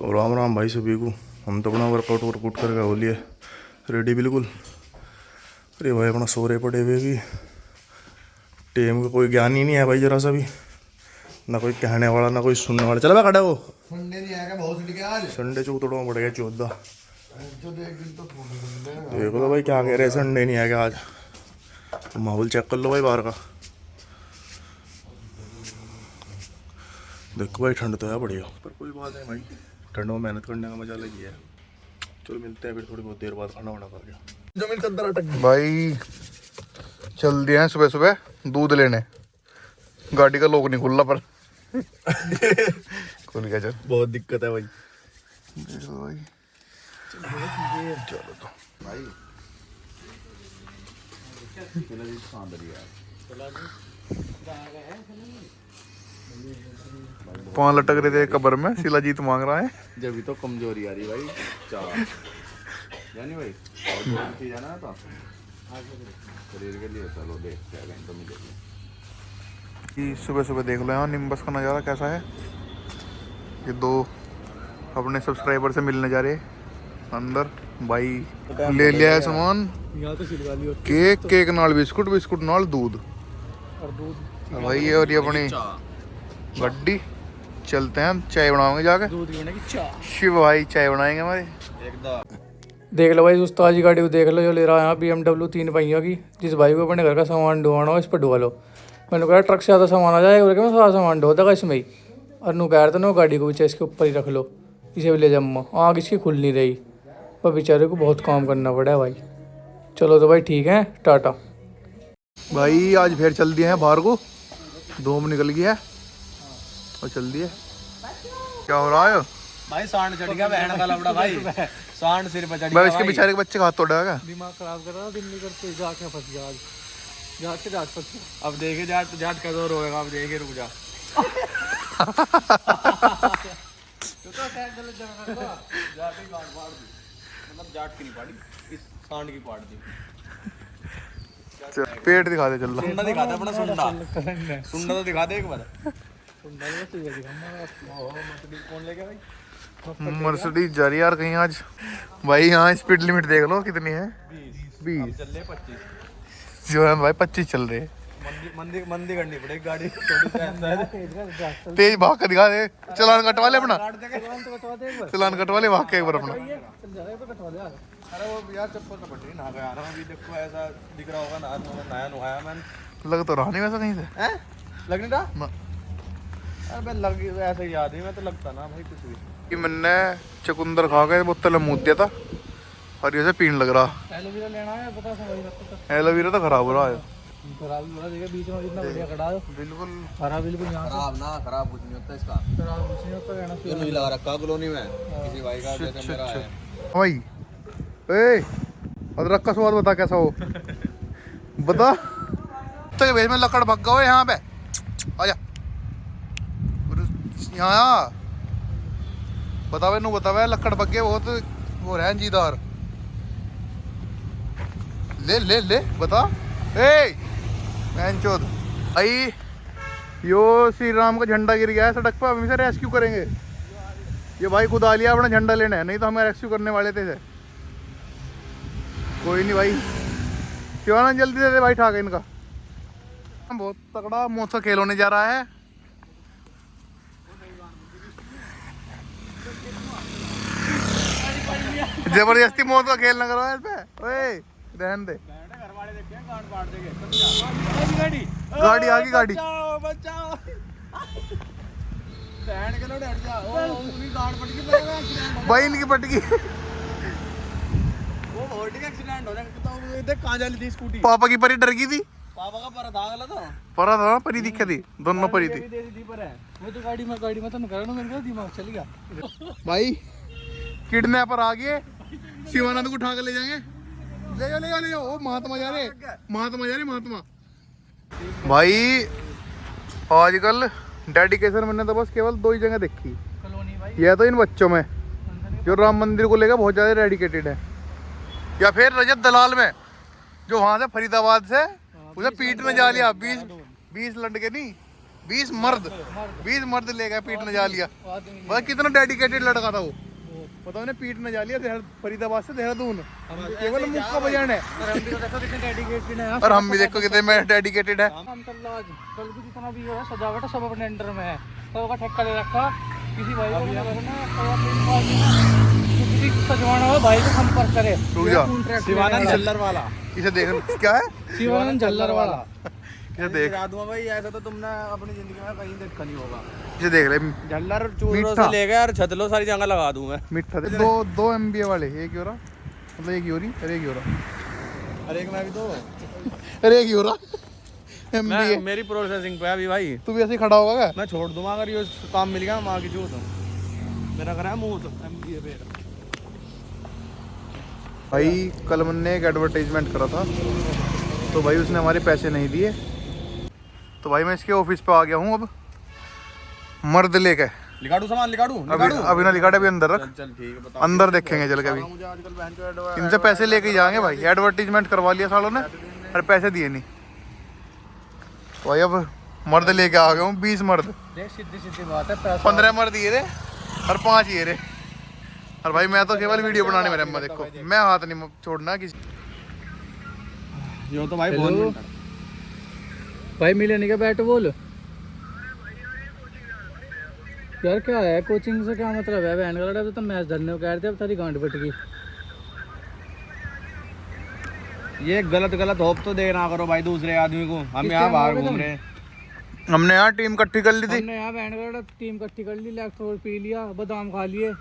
तो राम राम भाई सभी को। हम तो अपना वर्कआउट करके हो लिए रेडी बिल्कुल। अरे भाई अपना सो रहे पड़े हुए भी, टेम का कोई ज्ञान ही नहीं है भाई जरा सा भी, ना कोई कहने वाला ना कोई सुनने वाला। चल भाई खड़ा हो, संडे नहीं आएगा बहुत सीट के आज। संडे चौक तोड़वा पड़ गया 14। जो देख दिन तो देख लो भाई क्या कह रहे हैं, संडे नहीं आएगा आज। माहौल चेक कर लो भाई बाहर का। देखो भाई ठंड तो है बढ़िया, पर कोई बात नहीं भाई, ठंड में मेहनत करने का मजा अलग ही है। चलो मिलते हैं फिर थोड़ी बहुत देर बाद खाना वाना खा के। जमीन के अंदर अटक भाई चल दिए हैं सुबह सुबह दूध लेने। गाड़ी का लोक नहीं खुल रहा पर खुल गया। चल बहुत दिक्कत है भाई। देखो भाई चलो तो भाई पाँव लटक रहे थे कब्र में, शिलाजीत मांग रहा है। जब भी तो कमजोरी आ रही भाई चार जानी भाई और चीज है ना तो शरीर के लिए। चलो देखते हैं तो मिलेगी। सुबह सुबह देख लो यहाँ निम्बस का नज़ारा कैसा है। ये दो अपने सब्सक्राइबर से मिलने जा रहे अंदर। भाई ले लिया है सामान, केक केक नाल बिस्कुट बिस्कुट नाल दूध भाई ये। और ये अपनी गड्डी चलते हैं, चाय बनाओगे जाके। शिव भाई चाय बनाएंगे हमारे। देख लो भाई उस ताजी गाड़ी को देख लो जो ले रहा है यहाँ BMW 3 पहियों की। जिस भाई को अपने घर का सामान ढोवाना हो इस पर ढोवा लो। मैंने कहा ट्रक से ज़्यादा सामान आ जाएगा, मैं सारा सामान ढो देगा इसमें ही। और नू कह रहा था ना गाड़ी को पीछे इसके ऊपर ही रख लो, इसे भी ले जम्मा। आग इसकी खुल नहीं रही, पर बेचारे को बहुत काम करना पड़ा है भाई। चलो तो भाई ठीक है, टाटा। भाई आज फिर चल दिए हैं बाहर को, धूप निकल गया है और चल दिए। क्या हो रहा है भाई सांड चढ़ गया बहन का लबड़ा भाई। सांड सिर पे चढ़ भाई? इसके बेचारे के बच्चे का हाथ तोड़ा है। दिमाग खराब कर रहा था, दिन नहीं करते जाके फंस गया आज। जाट फंस गया। अब देखे जाट का दौर होगा। अब देखे रुक जा। मतलब जाट की नहीं पाड़ी, इस सांड की पाड़ दी। पेट दिखा दे चल। सुंडा दिखा दे अपना सुंडा। सुंडा तो दिखा दे एक बार। कौन ले गया भाई? मर्सिडीज जा रही है यार कहीं आज। भाई यहाँ स्पीड लिमिट देख लो कितनी है, 20। चल ले 25 जो है भाई 25 चल रहे हैं। मंदी करनी पड़ेगी गाड़ी थोड़ी। तेज भाग कर दिखा दे, चलान कटवा ले अपना, चलान कटवा ले भाग के एक बार अपना। अरे वो यार चप्पल तो पट रही ना यार। अभी देखो ऐसा दिख रहा होगा ना, नया नुहाया मैंने। लग तो रहा नहीं वैसा कहीं से। हैं लग नहीं रहा? ना। अबे लग ऐसा याद ही मैं तो लगता ना भाई कुछ भी। कि मैंने चकुंदर खा के बोतल में मूत दिया था और ये से पीने लग रहा। एलोवेरा लेना है, बता समझ एलोवेरा तो खराब हो रहा है। खराब हो रहा है, बीच में कितना बढ़िया खड़ा है। बिल्कुल खराब बिल्कुल यहाँ से खराब ना खराब कुछ नहीं होता इसका। खराब कुछ नहीं होता, रहना ये नहीं लगा रखा कॉलोनी में किसी भाई का जैसे मेरा है। भाई ए अदरक का स्वाद बता कैसा हो बता। तो भेज में लकड़ भग गए यहाँ पे, आजा यहाँ बतावे नू बतावे लकड़ भग गए बहुत वो रहे जीदार। ले ले ले बता ए चौध भाई। यो श्री राम का झंडा गिर गया है सड़क पर, हम इसे रेस्क्यू करेंगे। ये भाई खुद आ लिया अपना झंडा लेने है, नहीं तो हमें रेस्क्यू करने वाले थे। कोई नहीं भाई, क्यों ना जल्दी दे दे भाई ठाक इनका। बहुत तगड़ा मौत का खेल होने जा रहा है। जबरदस्ती मौत का खेल न करो इस पे। ओए रहने दे, गाड़ी आ गई गाड़ी। भाई इनकी पट गई। एक्सीडेंट हो जाएगा। कहाँ जा रही थी स्कूटी? पापा की परी डर गई थी। पापा का पर था गला था। परा था ना, परी दिखे थी, दोनों परी थी। मैं तो गाड़ी में तो नहीं कर रहा हूँ, मेरे दिमाग चल गया। भाई किडनैपर आ गए, शिवानंद को उठा कर ले जाएंगे। ले जाओ ले जाओ ले जाओ। ओ महात्मा जा रहे, महात्मा जा रहे, महात्मा। भाई आजकल डेडिकेशन मैंने तो बस केवल 2 ही जगह देखी। कॉलोनी भाई, यह तो इन बच्चों में जो राम मंदिर को लेकर बहुत ज़्यादा डेडिकेटेड है, या फिर रजत दलाल में जो वहाँ से फरीदाबाद से उसे पीटने जा लिया। 20 लड़के नहीं 20 मर्द ले गए, पीट नजा लिया। भाई कितना डेडिकेटेड लड़का था वो, पता उन्हें पीट नजा लिया फरीदाबाद से देहरादून, केवल मुक्का बजाना है। और हम भी देखो कितने में डेडिकेटेड है। कल भी जितना भी हो सजावट सब अपने अंडर में है, सबका ठेका ले रखा। किसी भाई को सजवाना हो भाई को संपर्क करे। शिवानंद झल्लर वाला, इसे देख क्या है, शिवानंद झल्लर वाला। इसे देख, भाई ऐसा तो तुमने अपनी जिंदगी में कहीं देखा नहीं होगा। इसे देख ले, झल्लर चूरों से ले गया और छतलो सारी जगह लगा दूं मैं। मिठा दे। दो MBA वाले, एक ही हो रहा, मतलब एक ही हो रही, अरे एक ही हो रहा, अरे एक मैं भी तो, अरे एक ही हो रहा MBA। मेरी प्रोसेसिंग पे है अभी भाई। तू भी ऐसे ही खड़ा होगा क्या? मैं छोड़ दूंगा अगर ये काम मिल गया, माँ की चूत मेरा करा है मुंह तो MBA पे। भाई कल मैंने एक एडवर्टाइजमेंट करा था, तो भाई उसने हमारे पैसे नहीं दिए, तो भाई मैं इसके ऑफिस पे आ गया हूँ। अब मर्द लेके लिखाड़ू सामान लिखाड़ू अभी ना लिखाड़े, अभी अंदर रख, चल ठीक है बता। अंदर देखेंगे चल के। अभी मुझे आजकल बहन चोद इनसे पैसे लेके ही जाएंगे भाई, एडवर्टीजमेंट करवा लिया सालों ने और पैसे दिए नहीं। तो भाई अब मर्द लेके आ गया हूँ, 20 मर्द। देख सीधी सीधी बात है, पैसा 15 मर्द ये रे और 5 ये रे। और भाई मैं तो केवल वीडियो बनाने में रहूँगा, देखो मैं हाथ नहीं छोड़ना किसी। यो तो भाई बहुत भाई मिले नहीं क्या बैट बॉल यार, क्या है कोचिंग से क्या मतलब है? बहन का तो मैच धरने को कह रहे थे, अब तारी गांड फट गई। ये गलत होप तो देना करो भाई दूसरे आदमी को। हम यहाँ बाहर घूम रहे हैं, हमने यहाँ टीम इकट्ठी कर ली थी, हमने यहाँ बहन का टीम इकट्ठी कर ली, इलेक्ट्रोल पी लिया, बादाम खा लिए।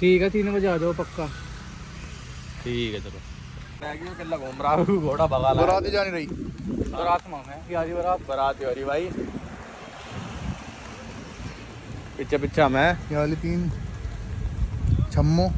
ठीक है 3 बजे आ जाओ पक्का। ठीक है चलो। मैगी में किल्ला घूम रहा हूँ, घोड़ा भगा ला। बारात ही जा नहीं रही, बारात मांग है यारी बारात हो रही भाई, पीछे पीछे मैं ये वाली 3 छम्मो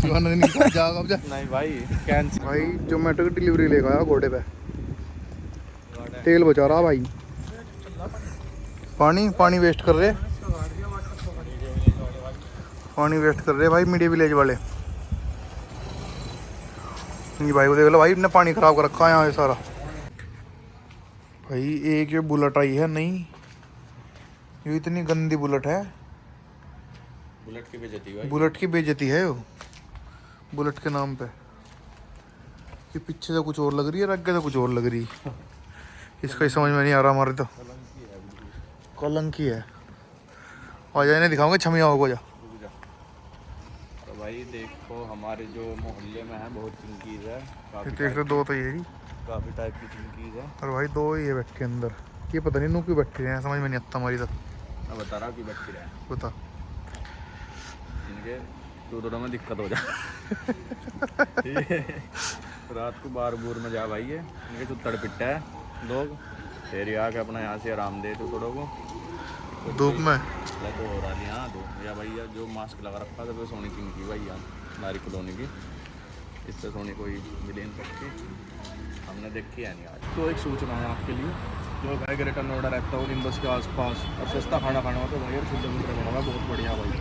शिवानंद जाग अब जा। नहीं भाई कैंसिल। भाई जोमेटो की डिलीवरी लेकर आया घोड़े पे, तेल बचा रहा भाई। पानी वेस्ट कर रहे, पानी वेस्ट कर रहे भाई मीडिया विलेज वाले। ये भाई को देख लो भाई, इनने पानी खराब कर रखा है यहाँ सारा। भाई एक ये बुलेट आई है नहीं, ये इतनी गंदी बुलेट है, बुलेट की बेइज्जती भाई, बुलेट की बेइज्जती है वो, बुलेट के नाम पे। ये पीछे से कुछ और लग रही है, आगे से कुछ और लग रही है, इसका ही समझ में नहीं आ रहा। हमारे तो कलंकी है। आ जाए, इन्हें दिखाऊंगा छमिया को जा। तो भाई देखो हमारे जो मोहल्ले में है बहुत चिंकीज है, ये देख लो, 2 तो ये ही, काफी टाइप की चिंकीज है। और भाई 2 ही है बैठे अंदर। ये पता नहीं नू क्यों बैठे हैं, समझ में नहीं आता हमारी। तब मैं बता रहा हूँ कि बैठ रहा है, बता, इनके चूतड़ों में दिक्कत हो जाए। रात को बार बूर में जा भाई, ये इनके चुत्तड़ पिट्टा है लोग, फिर आके अपना यहाँ से आराम दे चूतड़ों को धूप में। तो हो रहा है यहाँ धूप या भैया जो मास्क लगा रखा था, सोनी चिंकी भाई यहाँ हमारी कॉलोनी की, इससे सोनी कोई मिल नहीं सकती, हमने देखी है नहीं आज। तो एक सूचना है आपके लिए, जो भाई ग्रेटर नोएडा रहता हो निम्बस के आसपास और सस्ता खाना खाना हो तो भाई यार शुद्ध मित्र बना हुआ है, बहुत बढ़िया भाई,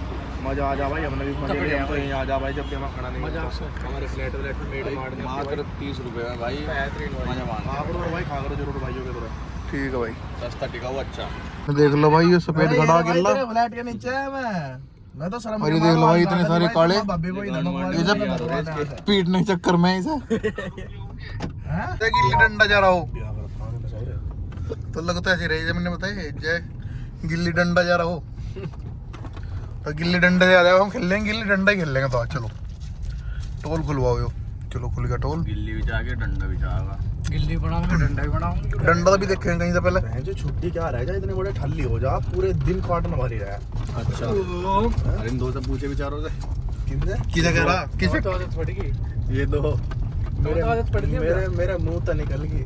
मज़ा आ जा भाई। हमने भी मजे लिया, हम तो यहीं आ जा भाई जब भी हमें खाना नहीं मजा। हमारे फ्लैट व्लैट में मात्र 30 रुपये में भाई, मजा मान खा करो भाई, खा करो जरूर भाइयों के तरह। ठीक है भाई, सस्ता टिका हुआ अच्छा। देख लो भाई ये सफेद घड़ा गिल्ला, फ्लैट के नीचे है मैं तो शर्म। और ये देख लो भाई इतने सारे काले, ये सब पीटने के चक्कर में इसे गिल्ली डंडा जा रहा हो तो लगता है रही, मैंने बताया जय गिल्ली डंडा जा रहा हो तो गिल्ली डंडा जा रहा है, हम खेल लेंगे गिल्ली डंडा ही खेल लेंगे। तो आज चलो टोल खुलवाओ यो, चलो खुल गया टोल। गिल्ली भी जाके डंडा भी जाएगा, गिल्ली बनाऊंगे डंडा भी बनाऊंगे, डंडा भी देखेंगे कहीं से पहले। जो छुट्टी क्या रह जाए, इतने बड़े ठल्ली हो जा, पूरे दिन काटना मारी रहा है। अच्छा अरे इन दो से पूछे विचारों से किसे कह रहा, किसे आदत पड़ गई, ये दो आदत पड़ गई, मेरे मुंह तो निकल गई,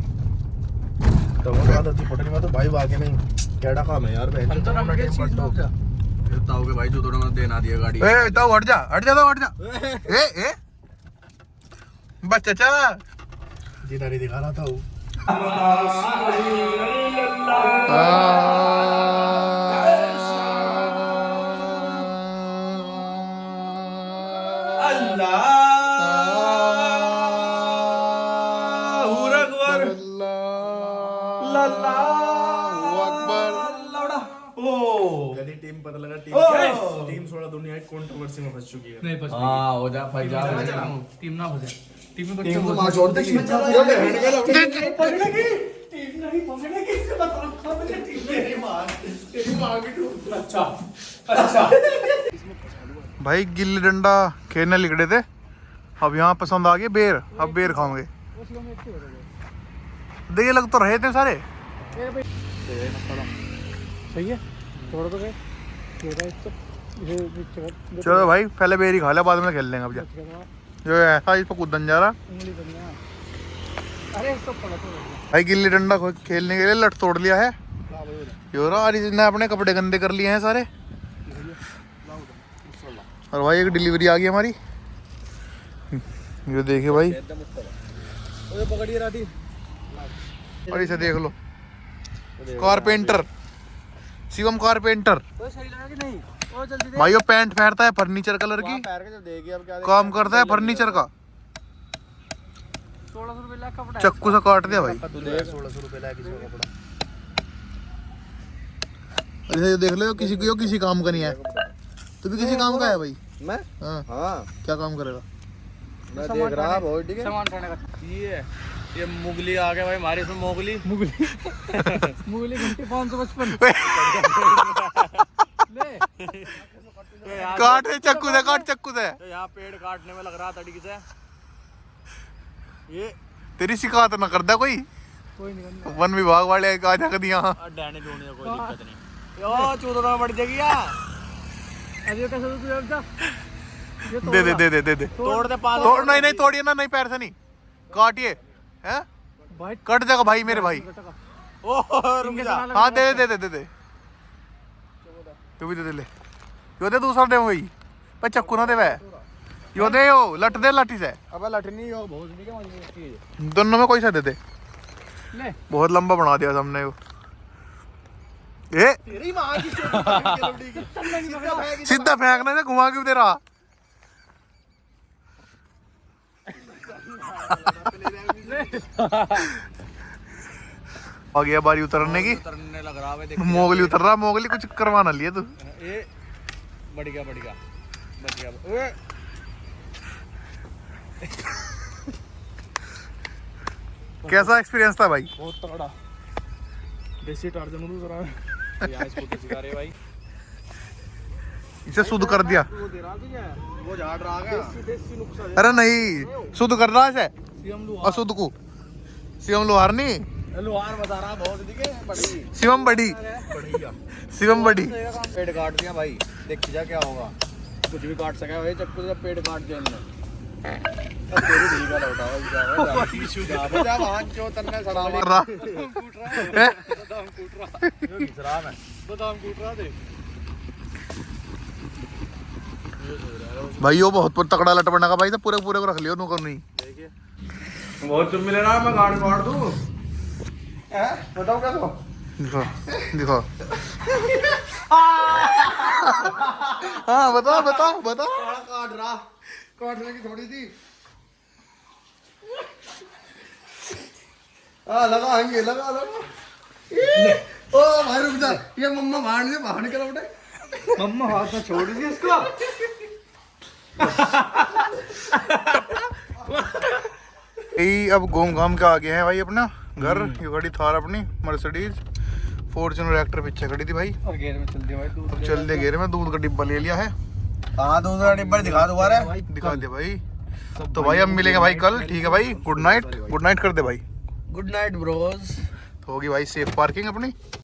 तो वो आदत ही पटनी में तो भाई बाकी नहीं केड़ा काम है यार। ताऊ के भाई जो थोड़ा देना दिया गाड़ी, ए तो हट जा तो हट जा। ए बस चाचा जिधर दिखा रहा था वो। पता लगा टीम थोड़ा दुनिया की कंट्रोवर्सी में फंस चुकी है। नहीं फंस हाँ हो जा भाई जा टीम ना फंसे। टीम में टीम बच्चे को छोड़ दे टीम नहीं पकड़ेगी इससे बता टीम आगे टूट। अच्छा भाई गिल्ली डंडा खेलने लिखड़े थे, अब यहाँ पसंद आ गए बेर, अब बेर खाओगे। देखिए लग तो रहे थे सारे। सही है थोड़ा तो गए चलो भाई पहले बेर ही खा लिया, बाद में खेल लेंगे। अब जा जो ऐसा इस पर कूदन जा रहा अरे तो पड़ा तो भाई। गिल्ली डंडा खेलने के लिए लट तोड़ लिया है योरा, और इसने अपने कपड़े गंदे कर लिए हैं सारे। और भाई एक डिलीवरी आ गई हमारी, ये देखिए भाई। पकड़िए राती। और इसे देख लो, कारपेंटर शिवम कारपेंटर सही लगा कि नहीं? ओ जल्दी दे। भाई वो पैंट पहनता है फर्नीचर कलर की, पैर के जब देगी अब क्या काम करता है फर्नीचर का। 1600 रुपए लाख कपड़ा चक्कू से काट दिया भाई। तू दे 1600 रुपए लाया किसी का कपड़ा। अरे देख लो किसी को किसी काम का नहीं है, तू भी किसी काम का है भाई। मैं हाँ हाँ क्या काम करेगा? मैं देख रहा बहुत ठीक है। सामान उठाने का ये मुगली आ गया भाई हमारे इसमें मोगली मुगली घंटी 555 ले काट है चक्कू से, काट चक्कू से। तो यहाँ पेड़ काटने में लग रहा तरीके से ये तेरी शिकायत ना करता कोई, कोई नहीं करना। वन विभाग वाले आ जा दिया। डैने ढूंढने कोई दिक्कत नहीं। यो चूता बढ़ जाएगी यार। अरे ये कैसे तू जा ये तो दे दे दे दे दे दे तोड़ दे पास तोड़, नहीं नहीं तोड़िए ना, नहीं पैर से नहीं काटिए हैं, भाई कट जाएगा भाई मेरे भाई। ओ रुक जा। हाँ दे दे दे दे दे तू भी दे दे ले, यो दे दूसरा दे वही पर चक्कू ना दे वह, यो दे यो लट दे लाठी से। अब लटनी हो बहुत ठीक है मजबूत चीज। दोनों में कोई सा दे दे, ले बहुत लंबा बना दिया हमने वो। ए तेरी मां की चोटी की सीधा फेंकने से घुमा क्यों दे रहा? आ गया बारी उतरने की, उतरने लग रहा है देख। मोगली उतर रहा, मोगली कुछ करवाना लिए तू। ये बढ़ गया बच गया। ओए कैसा एक्सपीरियंस था भाई? बहुत तगड़ा देसी टार्जन उड़ रहा है। यहाँ इसको तो सिखा रहे भाई। इसे शुद्ध कर दिया। वो दे रहा क्या वो झाड़ रहा है देसी नुस्खा अरे नहीं शुद्ध कर रहा है सीएम अशुद्ध को। शिवम लोहार नहीं, लोहार बता रहा बहुत ठीक है बड़ी शिवम बड़ी, बढ़िया। शिवम बड़ी। पेड़ काट दिया भाई, देखी जा क्या होगा। कुछ भी काट सका भाई चक्कू से, पेड़ काट दिया इन्होंने। अब तेरी ढील का लौटा हुआ जा वहां जो तन्ने सड़ा कर रहा है? बादाम कूट रहा यो घिस रहा मैं बादाम कूट रहा थे। भाई वो बहुत तगड़ा लट बना का भाई, तो पूरे पूरे को रख लियो नुकर नहीं। देखिए बहुत चुप मिले रहा, मैं गाड़ी काट दूं। बताओ क्या तो दिखा दिखा हाँ बताओ बताओ बताओ। काट रहा, काटने की थोड़ी थी। लगाएंगे लगा लगा। ओ भाई रुक जा, ये मम्मा बाहर निकल उठे। मम्मा हाथ में छोड़ दी इसको। यही अब घूम घाम के आ गए हैं भाई अपना घर। ये गाड़ी थार अपनी मर्सिडीज फॉर्च्यूनर एक्टर पीछे खड़ी थी भाई। और गेर में चल दिया भाई दूध। अब चल दे गेरे में दूध का डिब्बा ले लिया है। हाँ दूसरा डिब्बा दिखा दोबारा। दिखा दे भाई। तो भाई अब मिलेंगे भाई कल, ठीक है भाई। गुड नाइट कर दे भाई। Good night Bros. तो होगी भाई सेफ पार्किंग अपनी।